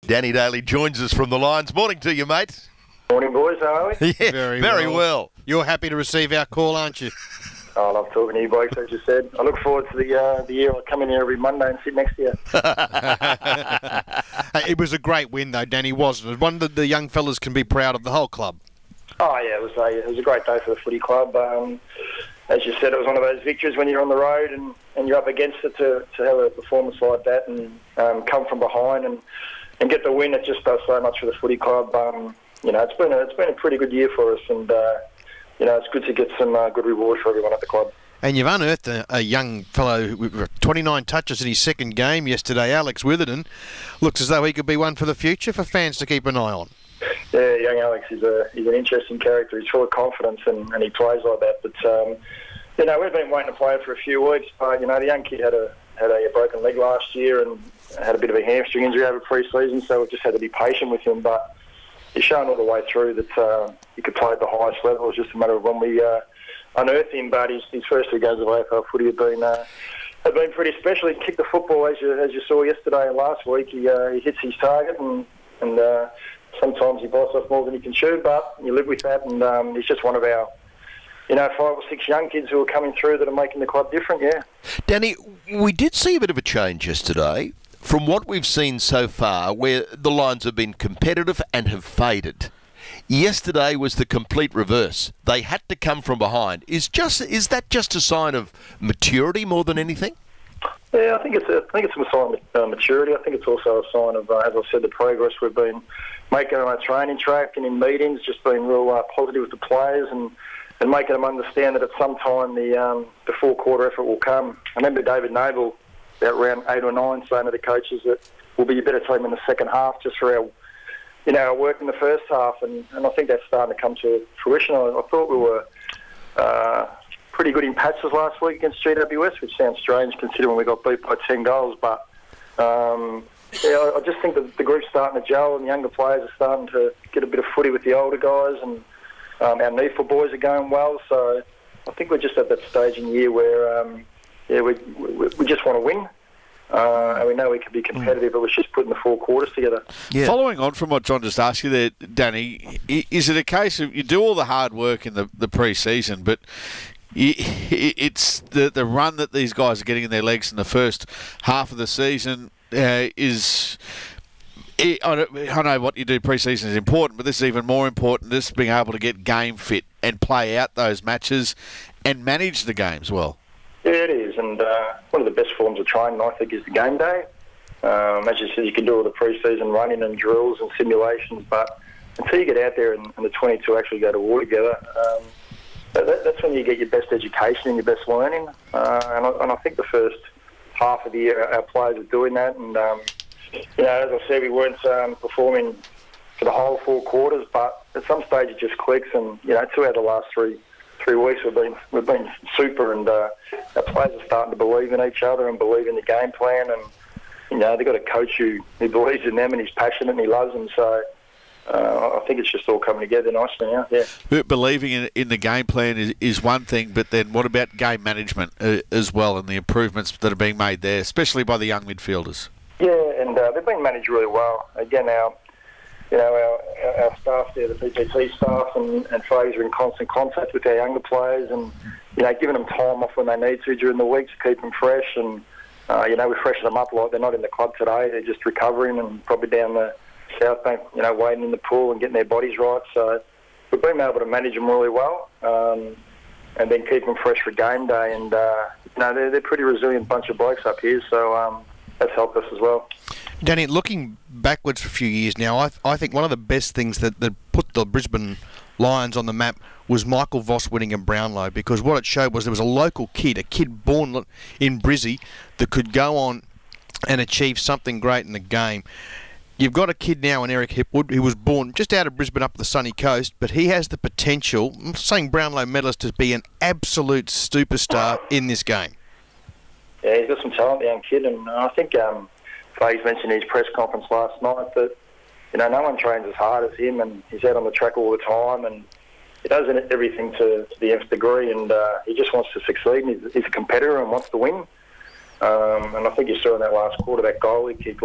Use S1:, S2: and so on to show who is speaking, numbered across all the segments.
S1: Danny Daly joins us from the Lions. Morning to you, mate.
S2: Morning, boys. How are we?
S1: Yeah, very well.
S3: You're happy to receive our call, aren't you?
S2: I love talking to you, blokes, as you said. I look forward to the year I come in here every Monday and sit next to you.
S3: It was a great win, though, Danny, wasn't it? One that the young fellas can be proud of, the whole club.
S2: Oh, yeah, it was a great day for the footy club. As you said, it was one of those victories when you're on the road and you're up against it to have a performance like that and come from behind and get the win. It just does so much for the footy club. It's been a pretty good year for us, and it's good to get some good reward for everyone at the club.
S3: And you've unearthed a young fellow with 29 touches in his second game yesterday, Alex Witherden. Looks as though he could be one for the future for fans to keep an eye on.
S2: Yeah, young Alex is an interesting character. He's full of confidence and he plays like that. But we've been waiting to play him for a few weeks. But the young kid had a broken leg last year and had a bit of a hamstring injury over pre-season, so we've just had to be patient with him. But he's shown all the way through that he could play at the highest level. It's just a matter of when we unearth him. But his first 2 games of AFL footy have been pretty special. He kicked the football as you saw yesterday and last week. He hits his target and sometimes he bites off more than he can chew. But you live with that, and he's just one of our 5 or 6 young kids who are coming through that are making the club different. Yeah,
S1: Danny, we did see a bit of a change yesterday from what we've seen so far, where the Lions have been competitive and have faded. Yesterday was the complete reverse. They had to come from behind. Is that just a sign of maturity more than anything?
S2: Yeah, I think it's a sign of maturity. I think it's also a sign of, as I said, the progress we've been making on our training track and in meetings, just being real positive with the players and making them understand that at some time the 4-quarter effort will come. I remember David Noble about round 8 or 9 saying to the coaches that we'll be a better team in the second half just for our work in the first half, and I think that's starting to come to fruition. I thought we were pretty good in patches last week against GWS, which sounds strange considering we got beat by 10 goals, but I just think that the group's starting to gel and the younger players are starting to get a bit of footy with the older guys, and our NEFL boys are going well, so I think we're just at that stage in the year where we just want to win. And we know we can be competitive, but we're just putting the 4 quarters together.
S4: Yeah. Following on from what John just asked you there, Danny, is it a case of you do all the hard work in the pre-season, but it's the run that these guys are getting in their legs in the first half of the season is... I know what you do pre-season is important, but this is even more important, this being able to get game fit and play out those matches and manage the games well.
S2: Yeah, it is, and one of the best forms of training, I think, is the game day. As you said, you can do all the pre-season running and drills and simulations, but until you get out there and the 22 actually go to war together, that's when you get your best education and your best learning. And I think the first half of the year, our players are doing that. And as I said, we weren't performing for the whole 4 quarters, but at some stage it just clicks. And 2 out of the last 3 weeks we've been super, and our players are starting to believe in each other and believe in the game plan, and they've got a coach who believes in them and he's passionate and he loves them, so I think it's just all coming together nicely now. Yeah.
S4: Believing in the game plan is one thing, but then what about game management as well, and the improvements that are being made there, especially by the young midfielders?
S2: Yeah, and they've been managed really well. Again, our staff there, the PPT staff and Fraser, are in constant contact with our younger players, and giving them time off when they need to during the week to keep them fresh, and we freshen them up like they're not in the club today. They're just recovering and probably down the South Bank, wading in the pool and getting their bodies right. So we've been able to manage them really well, and then keep them fresh for game day. And they're a pretty resilient bunch of blokes up here, so that's helped us as well.
S3: Danny, looking backwards for a few years now, I think one of the best things that put the Brisbane Lions on the map was Michael Voss winning in Brownlow, because what it showed was there was a local kid, a kid born in Brizzy, that could go on and achieve something great in the game. You've got a kid now in Eric Hipwood who was born just out of Brisbane up the sunny coast, but he has the potential, I'm saying Brownlow medalist, to be an absolute superstar in this game.
S2: Yeah, he's got some talent, the young kid, and I think Faye's mentioned in his press conference last night that no one trains as hard as him, and he's out on the track all the time, and he does everything to the nth degree, and he just wants to succeed, and he's a competitor and wants to win. And I think you saw in that last quarter, that goal he kicked,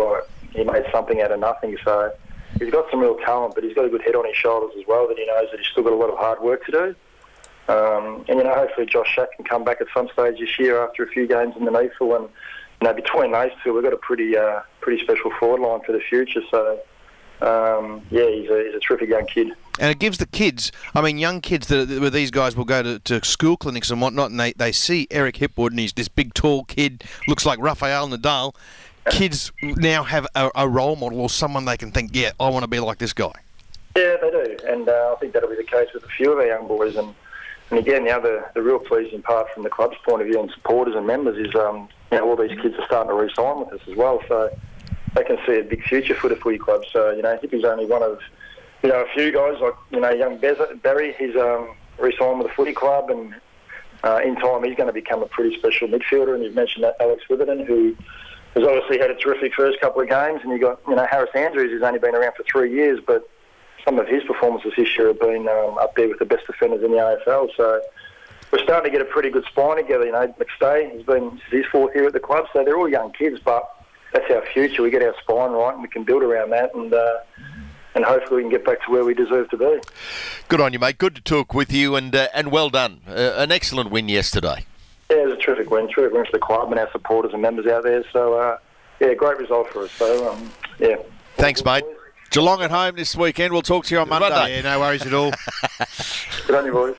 S2: he made something out of nothing. So he's got some real talent, but he's got a good head on his shoulders as well, that he knows that he's still got a lot of hard work to do. And, hopefully Josh Shack can come back at some stage this year after a few games in the NEFL. And, between those two, we've got a pretty special forward line for the future. So, he's a terrific young kid.
S3: And it gives the kids, young kids, where these guys will go to school clinics and whatnot, and they see Eric Hipwood, and he's this big, tall kid, looks like Rafael Nadal. Kids now have a role model or someone they can think, yeah, I want to be like this guy. Yeah,
S2: they do. And I think that'll be the case with a few of our young boys. And again, the real pleasing part from the club's point of view and supporters and members is, all these kids are starting to re-sign with us as well. So they can see a big future for the footy club. So, Hippie's only one of, a few guys like, young Barry, he's re-signed with the footy club, and in time he's going to become a pretty special midfielder. And you've mentioned that Alex Witherden, who has obviously had a terrific first couple of games, and you've got, Harris Andrews, who's only been around for 3 years, but some of his performances this year have been up there with the best defenders in the AFL. So we're starting to get a pretty good spine together. McStay, he's been his fourth year at the club, so they're all young kids, but that's our future. We get our spine right, and we can build around that, and hopefully we can get back to where we deserve to be.
S1: Good on you, mate. Good to talk with you, and well done. An excellent win yesterday.
S2: Yeah, it was a terrific win for the club and our supporters and members out there. So, great result for us. So,
S1: Thanks, mate.
S4: Geelong at home this weekend. We'll talk to you on Monday.
S3: Yeah, no worries at all.
S2: Good on you, boys.